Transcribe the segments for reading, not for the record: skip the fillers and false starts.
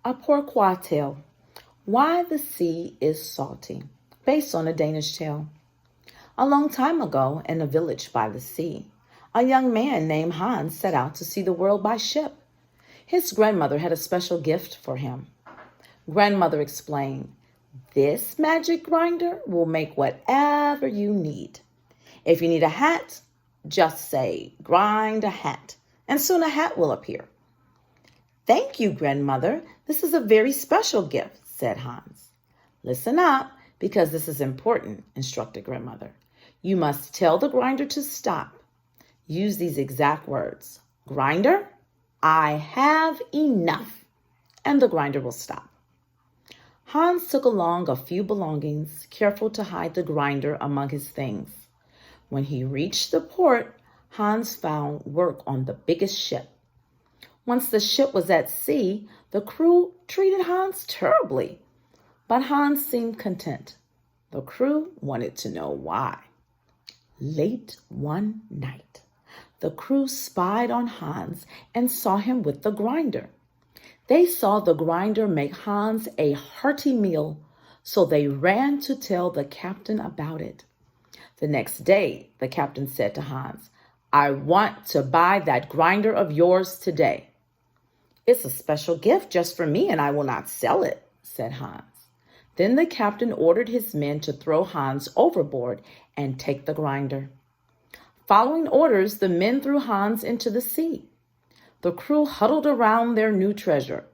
A Pourquoi Tale. Why the Sea is Salty, based on a Danish tale. A long time ago, in a village by the sea, a young man named Hans set out to see the world by ship. His grandmother had a special gift for him. Grandmother explained, "This magic grinder will make whatever you need. If you need a hat, just say, 'Grind a hat,' and soon a hat will appear." "Thank you, grandmother. This is a very special gift," said Hans. "Listen up, because this is important," instructed grandmother. "You must tell the grinder to stop. Use these exact words. 'Grinder, I have enough,' and the grinder will stop." Hans took along a few belongings, careful to hide the grinder among his things. When he reached the port, Hans found work on the biggest ship. Once the ship was at sea, the crew treated Hans terribly. But Hans seemed content. The crew wanted to know why. Late one night, the crew spied on Hans and saw him with the grinder. They saw the grinder make Hans a hearty meal, so they ran to tell the captain about it. The next day, the captain said to Hans, "I want to buy that grinder of yours today." "It's a special gift just for me, and I will not sell it," said Hans. Then the captain ordered his men to throw Hans overboard and take the grinder. Following orders, the men threw Hans into the sea. The crew huddled around their new treasure.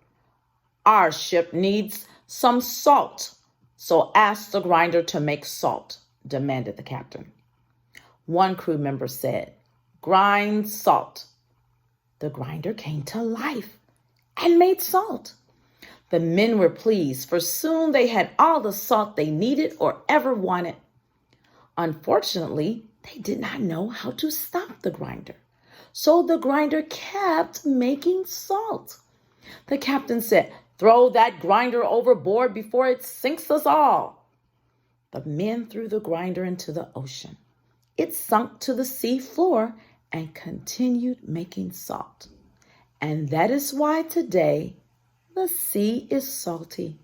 "Our ship needs some salt, so ask the grinder to make salt," demanded the captain. One crew member said, "Grind salt." The grinder came to life and made salt. The men were pleased, for soon they had all the salt they needed or ever wanted. Unfortunately, they did not know how to stop the grinder, so the grinder kept making salt. The captain said, "Throw that grinder overboard before it sinks us all." The men threw the grinder into the ocean. It sunk to the sea floor and continued making salt. And that is why today the sea is salty.